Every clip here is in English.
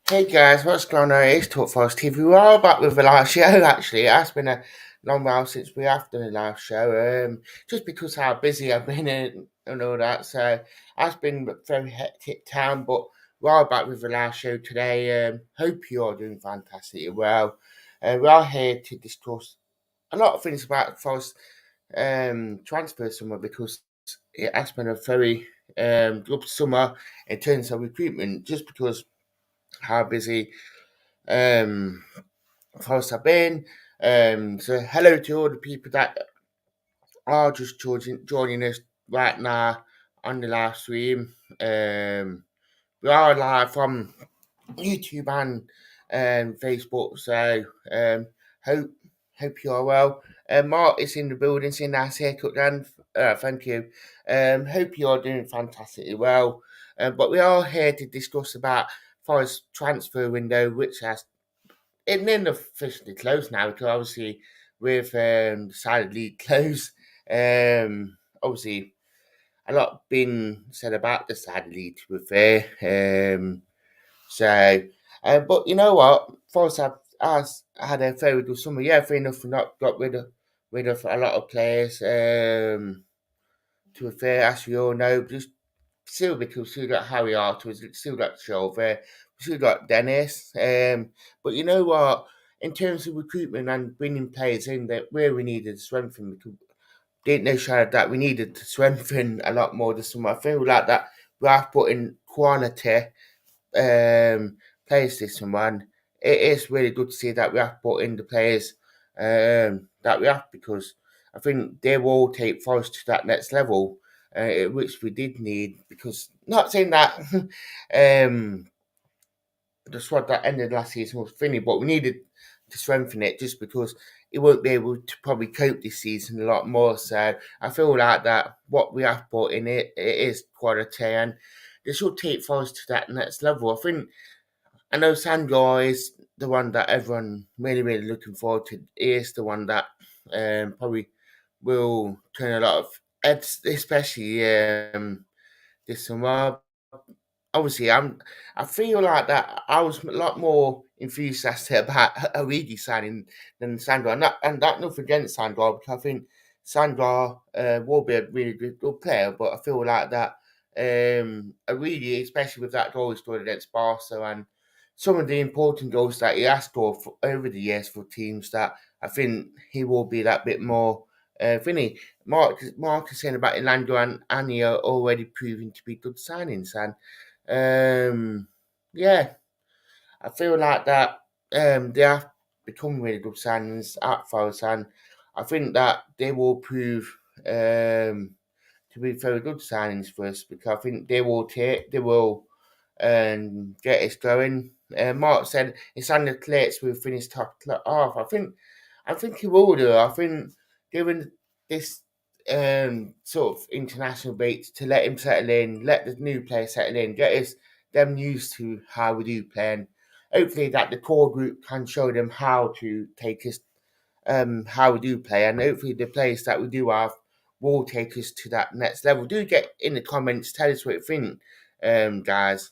Hey guys, what's going on? It's Talk Forest TV. We're all back with the last show actually. It has been a long while since we have done the last show. Just because how busy I've been and all that. So it's been a very hectic time, but we're all back with the last show today. Hope you're doing fantastically well. We are here to discuss a lot of things about Forest transfer summer because it has been a very good summer in terms of recruitment, just because how busy um, Forest have been. So hello to all the people that are just joining us right now on the live stream. We are live from YouTube and Facebook, so hope hope you are well. Mark is in the building, seeing nice haircut, Dan. Thank you. Hope you are doing fantastically well. But we are here to discuss about Forest transfer window, which has it then officially closed now because obviously with decided league close, obviously a lot been said about the side league to be fair. So, but you know what, Forest have has had a very good summer. Yeah, fair enough, we not got rid of a lot of players. To be fair, as we all know, just still because we still got Harry Arthurs, we still got Shover, we still got Dennis. But you know what? In terms of recruitment and bringing players in, that where we needed to strengthen, because didn't know Shad that we needed to strengthen a lot more this summer. I feel like that we have put in quality players this summer, and it is really good to see that we have put in the players that we have because I think they will take Forest to that next level, which we did need. Because not saying that the squad that ended last season was thinning, but we needed to strengthen it just because it won't be able to probably cope this season a lot more. So I feel like that what we have put in it is quality, and they should take Forest to that next level. I know Sandor is the one that everyone really looking forward to. He is the one that probably will turn a lot of heads, especially this summer. Obviously, I feel like that I was a lot more enthusiastic about Origi signing than Sandra, and that nothing against Sandra because I think Sandra will be a really good player, but I feel like that Origi, especially with that goal he scored against Barca and some of the important goals that he has scored over the years for teams, that I think he will be that bit more. Vinny, Mark is saying about Orlando and Anya already proving to be good signings, and yeah, I feel like that they have become really good signings at Forest, and I think that they will prove to be very good signings for us because I think they will get us going. Mark said it's on the plates will finish top half. I think he will do. I think given this sort of international break to let him settle in, let the new players settle in, get us them used to how we do play, and hopefully that the core group can show them how to take us how we do play, and hopefully the players that we do have will take us to that next level. Do get in the comments, tell us what you think, guys,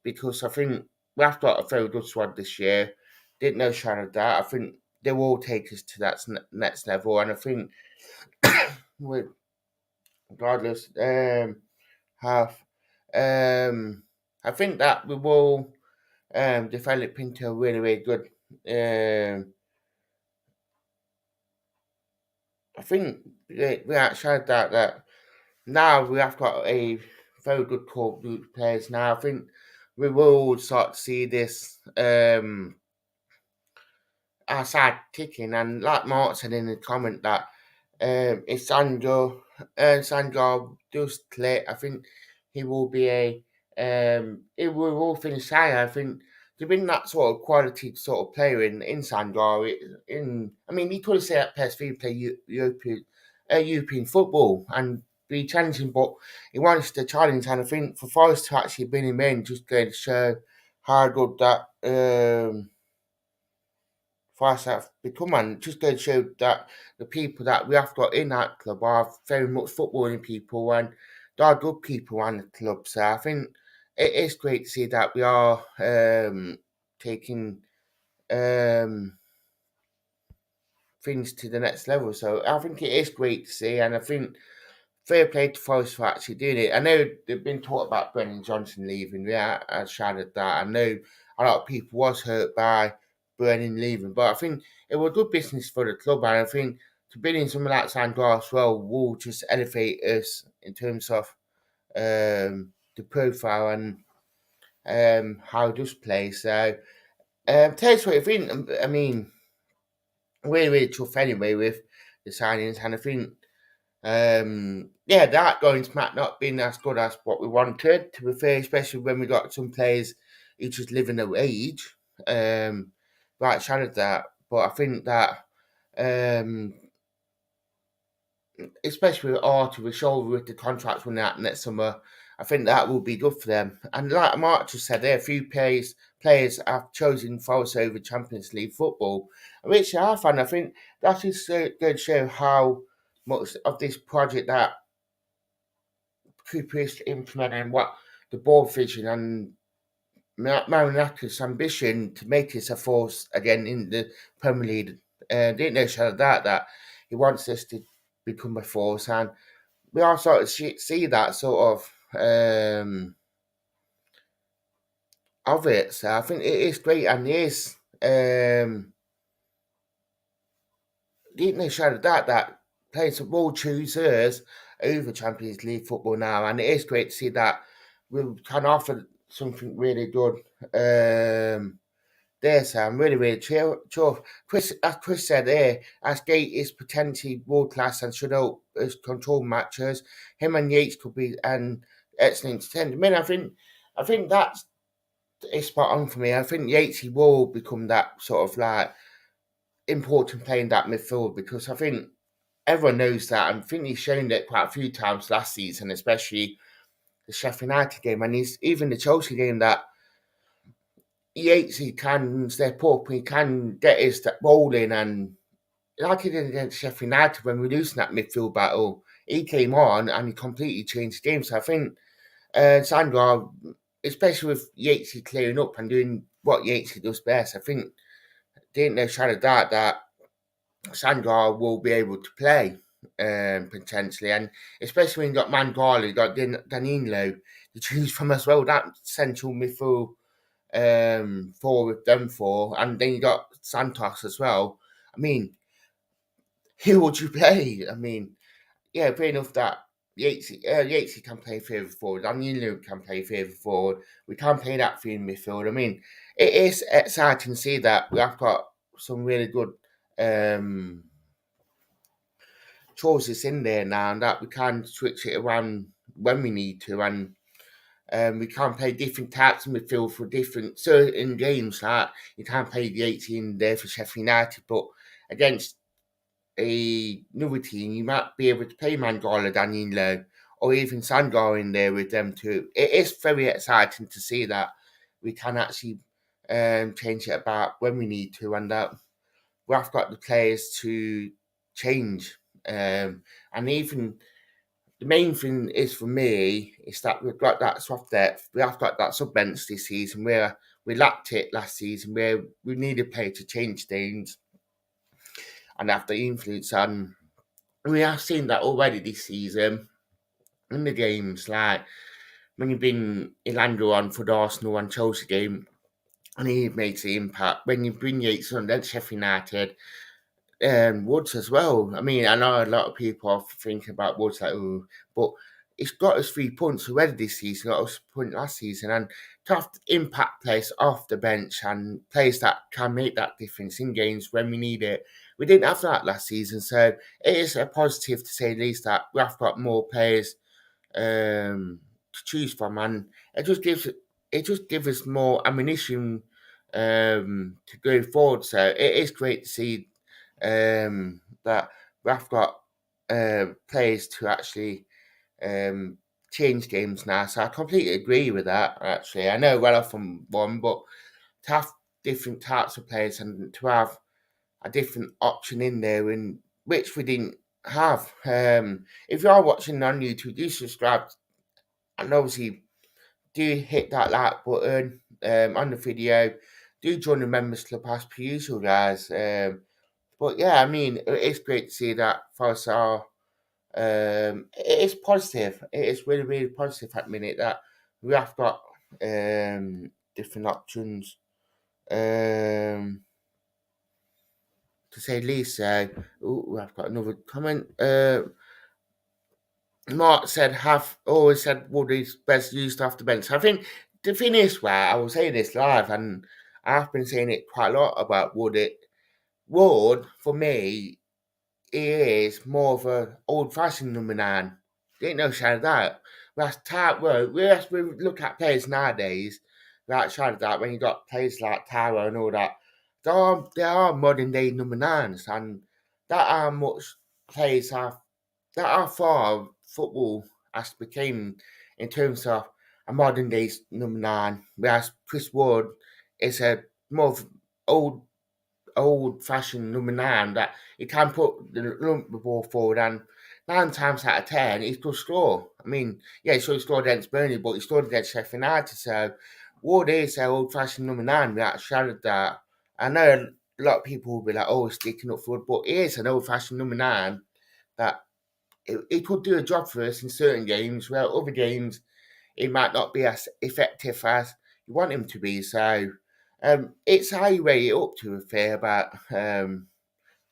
because I think we have got a very good squad this year. Didn't know shadow of that. I think they will take us to that next level, and I think we regardless have I think that we will develop into a really good um I think we actually had that now we have got a very good core group of players now. I think we will start to see this outside ticking, and like Mark said in the comment that if Sandro does click, I think he will be a he will all finish high. I think to bring that sort of quality sort of player in Sandro, I mean he could have said at PSV play European football and be challenging, but he wants to challenge, and I think for Forest to actually bring him in just going to show how good that Forest have become, and just going to show that the people that we have got in that club are very much footballing people, and they are good people around the club. So I think it is great to see that we are taking um, things to the next level. So I think it is great to see, and I think fair play to Forest for actually doing it. I know they've been talked about Brendan Johnson leaving. Yeah, I shouted that. I know a lot of people was hurt by Brendan leaving, but I think it was good business for the club, and I think to bring in someone like Sandra as well will just elevate us in terms of the profile and how it does play. So, tell us what you think. I mean, really tough anyway with the signings, and I think yeah, that going might not been as good as what we wanted, to be fair, especially when we got some players who just living their age. Right, shadowed that. But I think that um especially with Arthur with shoulder with the contracts running out next summer, I think that will be good for them. And like Mark just said, there are a few players have chosen Forest over Champions League football, which I find I think that is going to show how much of this project that Cooper is implementing, what the board vision and Marinakis' ambition to make this a force again in the Premier League. Didn't know that he wants us to become a force, and we are sort of see that sort of it. So I think it is great, and it is didn't know that playing some will choose us over Champions League football now, and it is great to see that we can offer something really good. There, so I'm really chuffed. Chris, as Chris said there, as Gate is potentially world class and should help us control matches. Him and Yates could be an excellent stand. I think that's it's spot on for me. I think Yates will become that sort of like important player in that midfield because I think everyone knows that. I think he's shown it quite a few times last season, especially the Sheffield United game, and he's even the Chelsea game that Yates he can step up, he can get his step rolling, and like he did against Sheffield United when we were losing that midfield battle, he came on and he completely changed the game. So I think Sandra, especially with Yates clearing up and doing what Yates does best, I think didn't know shadow that Sandra will be able to play potentially, and especially when you got Mangala, you got Danilo to choose from as well. That central midfield four with them four, and then you got Santos as well. I mean, who would you play? I mean, yeah, fair enough that Yatesy can play favourite forward, Danilo can play favourite forward. We can play that for in midfield. I mean, it is exciting to see that we have got some really good um, choices in there now, and that we can switch it around when we need to, and we can play different types of midfield for different certain games. Like you can't play the 18 there for Sheffield United, but against another team, you might be able to play Mangala, Danilo, or even Sandgar in there with them too. It is very exciting to see that we can actually change it about when we need to, and that we have got the players to change. And even the main thing is for me is that we've got that soft depth. We have got that sub bench this season where we lacked it last season, where we needed a player to change things and have the influence. And we have seen that already this season in the games, like when you bring Ilando on for the Arsenal and Chelsea game, and he makes the impact. When you bring Yates on against Sheffield United, Woods as well. I mean, I know a lot of people are thinking about Woods like, oh, but it's got us 3 points already this season, got us a point last season, and to have impact players off the bench and players that can make that difference in games when we need it. We didn't have that last season, so it is a positive to say at least that we have got more players to choose from, and it just gives us more ammunition to go forward. So it is great to see that we've got players to actually change games now. So I completely agree with that. Actually, I know well off from one, but to have different types of players and to have a different option in there, in which we didn't have. If you are watching on YouTube, do subscribe and obviously do hit that like button on the video. Do join the members club as per usual, guys. But yeah, I mean, it's great to see that Forest are. It is positive. It is really, really positive at the minute that we have got different options. To say the least. So, I've got another comment. Mark said, have always said Wood is best used off the bench. I think the thing is, where I was saying this live, and I've been saying it quite a lot about Wood. Wood, for me, he is more of a old-fashioned number nine. There ain't no shadow of doubt. Whereas we look at players nowadays, like shadow of doubt, when you got players like Tyro and all that, there are modern day number nines, and that are much players have that are far football has became in terms of a modern day number nine, whereas Chris Wood is a more of old fashioned number nine that he can put the ball forward, and 9 times out of 10 he could score. I mean, yeah, he should scored against Burnley, but he scored against Sheffield United. So Ward is an old fashioned number nine without a shadow of doubt. I know a lot of people will be like, oh, he's sticking up for it, but he is an old fashioned number nine that he could do a job for us in certain games, where other games he might not be as effective as you want him to be. So it's how you weigh it up, to be fair, about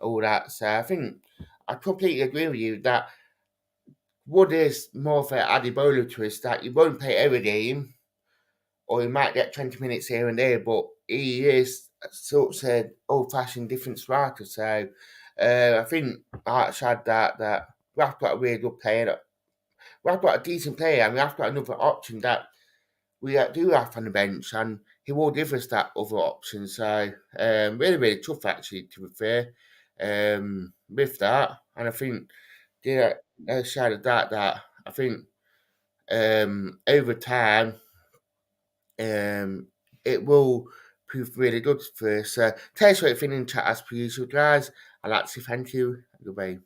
all that. So I think I completely agree with you that Wood is more of an Adibola twist that you won't play every game, or you might get 20 minutes here and there, but he is sort of old fashioned different striker. So I think outside that we've got a really good player. We've got a decent player, and we've got another option that we do have on the bench, and he will give us that other option. So really, really tough actually, to be fair. With that, and I think side of that I think over time um, it will prove really good for us. Tell us what you think in chat as per usual, guys. I'd like to say thank you. Goodbye.